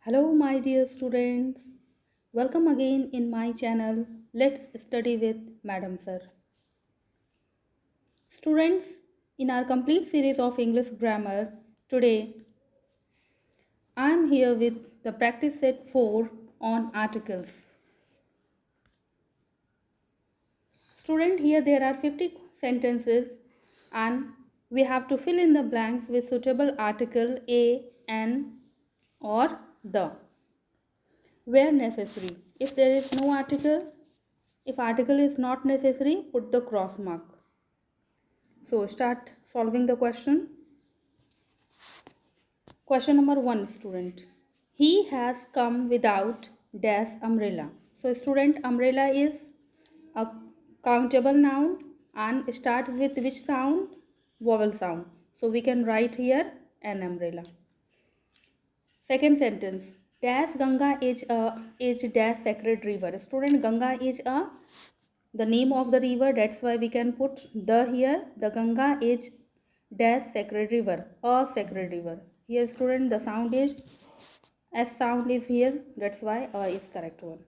Hello, my dear students. Welcome again in my channel. Let's study with Madam Sir. Students, in our complete series of English grammar, today I am here with the practice set 4 on articles. Student, here there are 50 sentences and we have to fill in the blanks with suitable article a, an or the where necessary. If there is no article, if article is not necessary, put the cross mark. So start solving the question. Question number 1, student. He has come without dash umbrella. So student, umbrella is a countable noun and starts with which sound? Vowel sound. So we can write here an umbrella. Second sentence. Dash Ganga is dash sacred river. Student, Ganga is the name of the river, that's why we can put the here. The Ganga is dash sacred river, a sacred river. Here student, the sound is S sound is here, that's why a is correct one.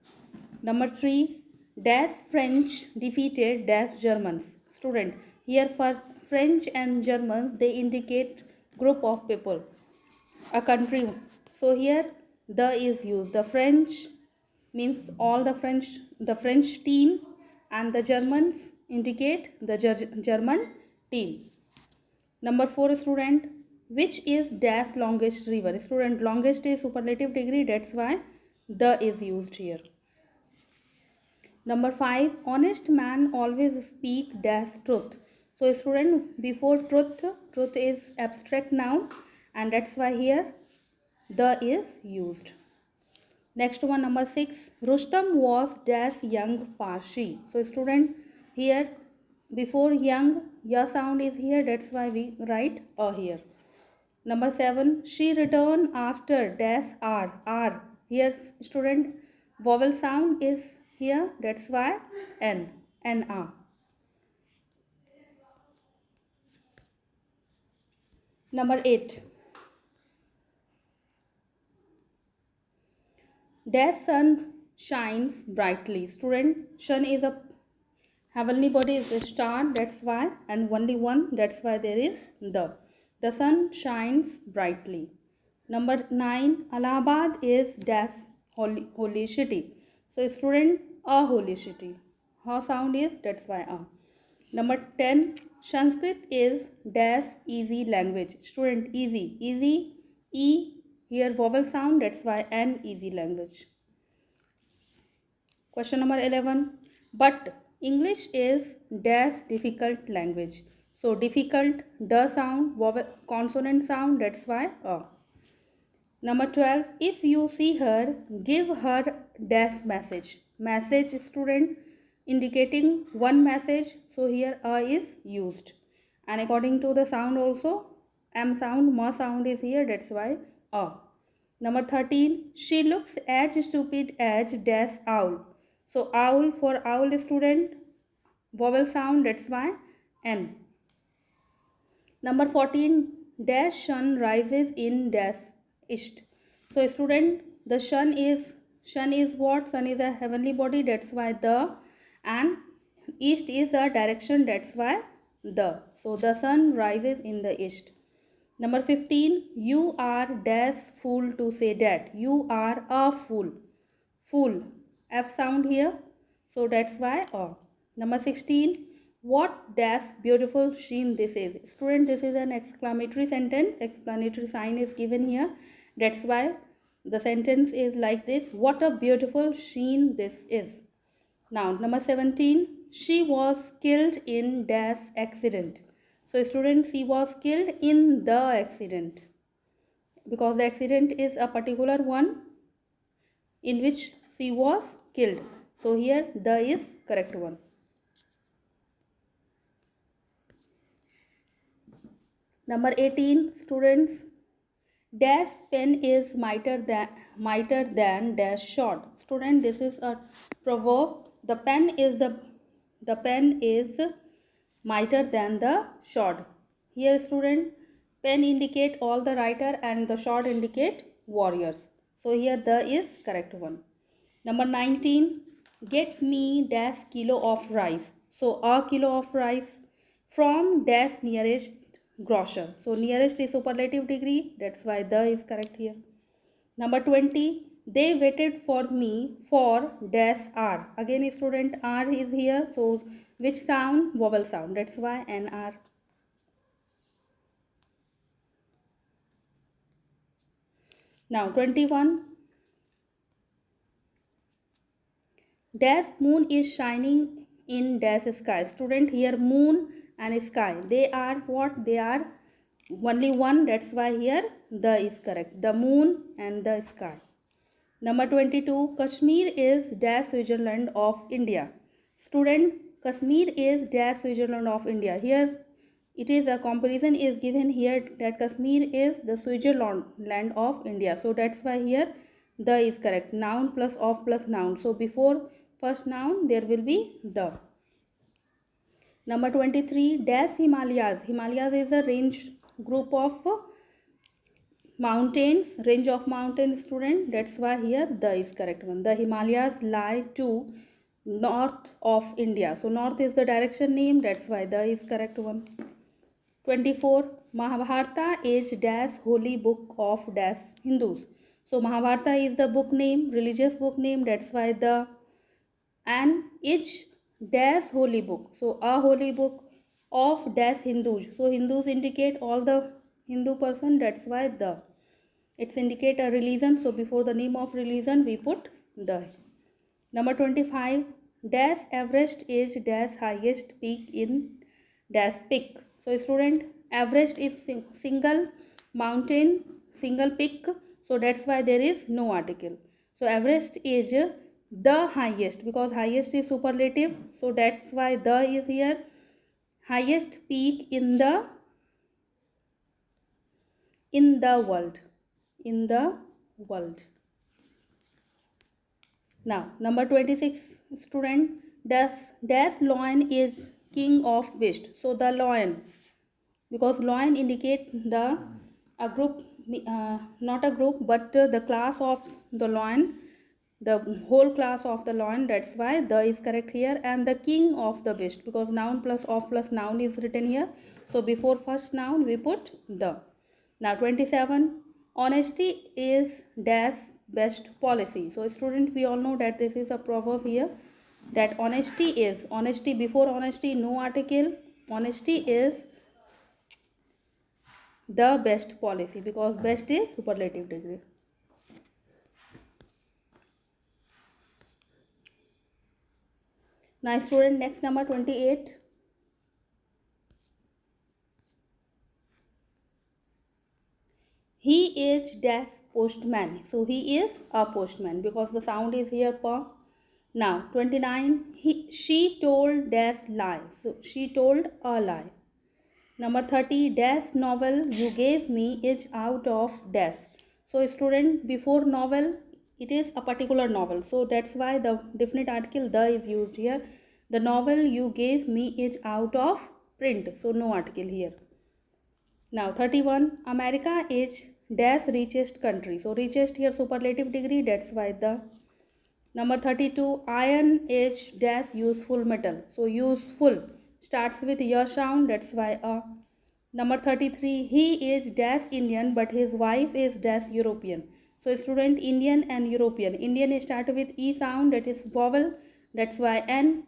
Number 3, dash French defeated dash Germans. Student, here for French and Germans they indicate group of people, a country. So here the is used. The French means all the French team, and the Germans indicate the German team. Number 4, student, which is dash longest river. Student, longest is superlative degree, that's why the is used here. Number 5, honest man always speak dash truth. So student, before truth is abstract noun and that's why here the is used. Next one, number 6, Rustam was dash young Parsi. So student, here before young, ya sound is here, that's why we write a here. Number 7, she returned after dash r. Here student, vowel sound is here, that's why n, n-r. Number 8, dash sun shines brightly. Student, sun is a heavenly body, is a star, that's why, and only one, that's why there is the. The sun shines brightly. Number 9, Allahabad is dash holy city. So student, a holy city. Ha sound is, that's why a. Number 10, Sanskrit is dash easy language. Student, easy, e here vowel sound, that's why an easy language. Question number 11, but English is dash difficult language. So difficult, the sound, vowel, consonant sound, that's why a. Number 12, if you see her, give her dash message. Message, student, indicating one message, so here a is used. And according to the sound also, m sound, ma sound is here, that's why a. Number 13, she looks as stupid as dash owl. So owl, for owl, student, vowel sound, that's why n. Number 14, dash sun rises in dash east. So student, the sun is what? Sun is a heavenly body, that's why the, and east is a direction, that's why the. So the sun rises in the east. Number 15, you are dash fool to say that. You are a fool. Fool, F sound here, so that's why a. Number 16, what dash beautiful sheen this is. Student, this is an exclamatory sentence. Explanatory sign is given here. That's why the sentence is like this. What a beautiful sheen this is. Now, number 17, she was killed in dash accident. So, student, she was killed in the accident because the accident is a particular one in which she was killed. So, here the is correct one. Number 18, students, dash pen is mightier than dash short. Student, this is a proverb. The pen is mightier than the short. Here student, pen indicate all the writer and the short indicate warriors. So here the is correct one. Number 19, get me dash kilo of rice. So a kilo of rice from dash nearest grocer. So nearest is superlative degree, that's why the is correct here. Number 20, they waited for me for dash R. Again student, R is here, so which sound? Vowel sound, that's why NR. Now 21, dash moon is shining in dash sky. Student, here moon and sky, they are what? They are only one, that's why here the is correct. The moon and the sky. Number 22, Kashmir is dash Switzerland of India. Student, Kashmir is dash Switzerland of India. Here it is a comparison is given here that Kashmir is the Switzerland of India. So that's why here the is correct. Noun plus of plus noun. So before first noun there will be the. Number 23, dash Himalayas. Himalayas is a range group of mountains, range of mountain student, that's why here the is correct one. The Himalayas lie to north of India. So north is the direction name, that's why the is correct one. 24, Mahabharata is dash holy book of dash Hindus. So Mahabharata is the book name, religious book name, that's why the. And each dash holy book. So a holy book of dash Hindus. So Hindus indicate all the Hindu person, that's why the. It's indicate a religion, so before the name of religion we put the. Number 25, dash Everest is dash highest peak in dash peak. So student, Everest is single mountain, single peak, so that's why there is no article. So Everest is the highest, because highest is superlative, so that's why the is here. Highest peak in the world, in the world. Now number 26, student, dash lion is king of beast. So the lion, because lion indicate the a group, not a group but the class of the lion, the whole class of the lion, that's why the is correct here. And the king of the beast, because noun plus of plus noun is written here, so before first noun we put the. Now 27, honesty is dash best policy. So student, we all know that this is a proverb here, that honesty is, honesty before honesty no article, honesty is the best policy, because best is superlative degree. Now student, next number 28. He is dash postman. So he is a postman, because the sound is here per. Now 29, she told dash lie. So she told a lie. Number 30, dash novel you gave me is out of dash. So student, before novel it is a particular novel, so that's why the definite article the is used here. The novel you gave me is out of print, so no article here. Now 31, America is dash richest country. So richest here superlative degree, that's why the. Number 32, iron is dash useful metal. So useful starts with ya sound, that's why a. Number 33, he is dash Indian but his wife is dash European. So student, Indian and European. Indian starts with e sound, that is vowel, that's why n.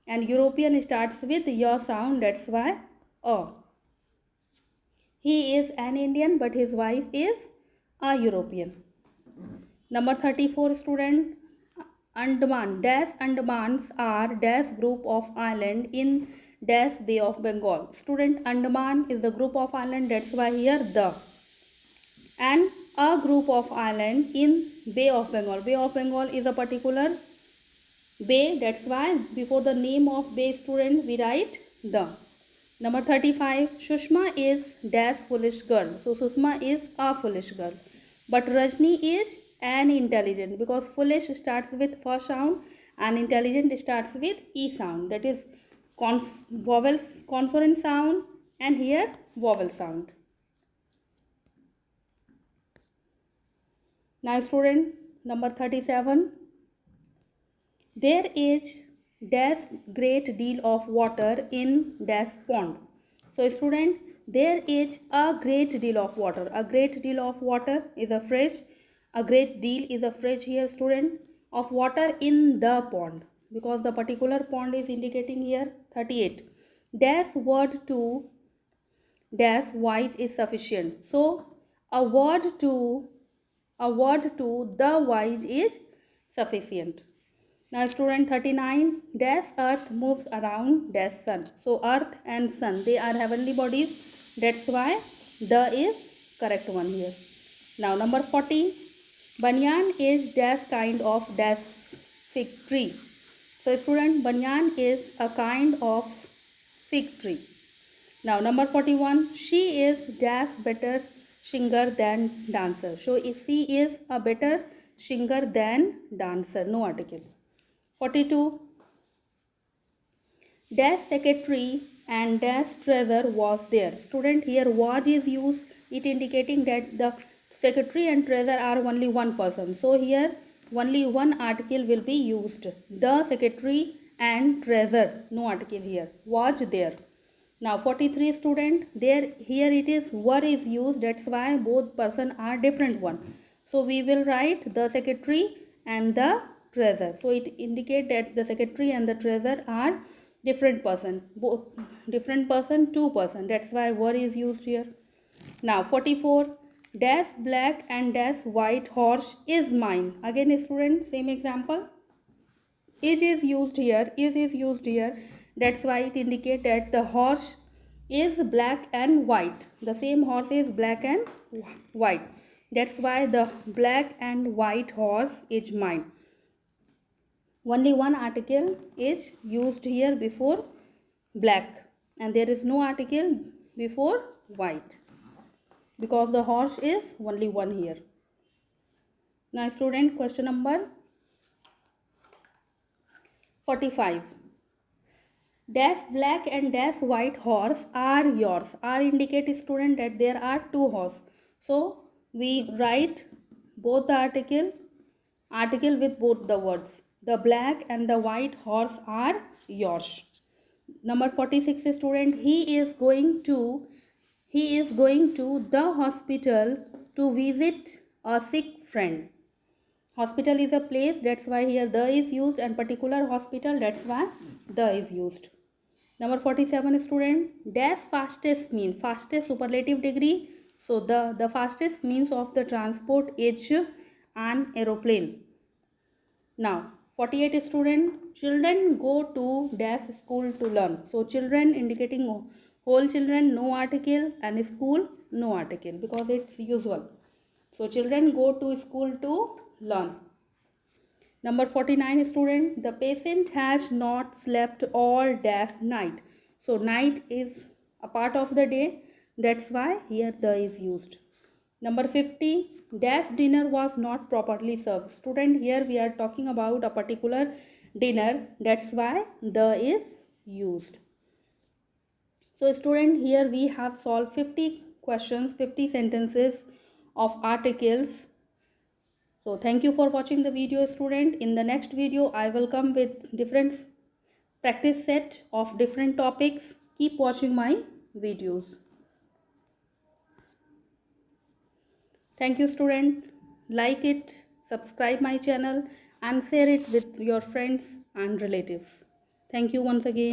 And European starts with ya sound, that's why a. He is an Indian but his wife is a European. Number 34, student, Andaman dash Andamans are dash group of island in dash Bay of Bengal. Student, Andaman is the group of island, that's why here the. And a group of island in Bay of Bengal. Bay of Bengal is a particular bay, that's why before the name of bay, student, we write the. Number 35, Sushma is dash foolish girl. So Sushma is a foolish girl, but Rajni is an intelligent, because foolish starts with first sound and intelligent starts with e sound, that is vowel consonant sound, and here vowel sound. Now student, number 37. There is dash great deal of water in dash pond. So student, there is a great deal of water. A great deal of water is a phrase. A great deal is a phrase here student, of water in the pond, because the particular pond is indicating here. 38. Dash word to dash wise is sufficient. So a word to the wise is sufficient. Now student 39. Dash earth moves around dash sun. So earth and sun, they are heavenly bodies. That's why the is correct one here. Now number 40. Banyan is dash kind of dash fig tree. So student, banyan is a kind of fig tree. Now number 41. She is dash better singer than dancer. So she is a better singer than dancer. No article. 42. Dash secretary and dash treasurer was there. Student, here was is used, it indicating that the secretary and treasurer are only one person. So here only one article will be used. The secretary and treasurer, no article here, was there. Now 43 student, there here it is were is used, that's why both person are different one. So we will write the secretary and the treasurer. So it indicate that the secretary and the treasurer are different person, both different person, two person, that's why were is used here. Now 44. Dash black and dash white horse is mine. Again student, same example. Is used here, is used here, that's why it indicates that the horse is black and white. The same horse is black and white, that's why the black and white horse is mine. Only one article is used here before black, and there is no article before white, because the horse is only one here. Now student, question number 45. Dash black and dash white horse are yours. Are indicate student that there are two horse. So we write both the article with both the words. The black and the white horse are yours. Number 46 student, he is going to the hospital to visit a sick friend. Hospital is a place, that's why here the is used, and particular hospital, that's why the is used. Number 47 student, dash fastest mean, fastest superlative degree. So the fastest means of the transport is an aeroplane. Now 48 student, children go to dash school to learn. So children indicating whole children, no article, and school, no article, because it's usual. So children go to school to learn. Number 49 student, the patient has not slept all dash night. So night is a part of the day, that's why here the is used. Number 50, dash dinner was not properly served. Student, here we are talking about a particular dinner, that's why the is used. So student, here we have solved 50 questions, 50 sentences of articles. So thank you for watching the video student. In the next video I will come with different practice set of different topics. Keep watching my videos. Thank you student. Like it, subscribe my channel and share it with your friends and relatives. Thank you once again.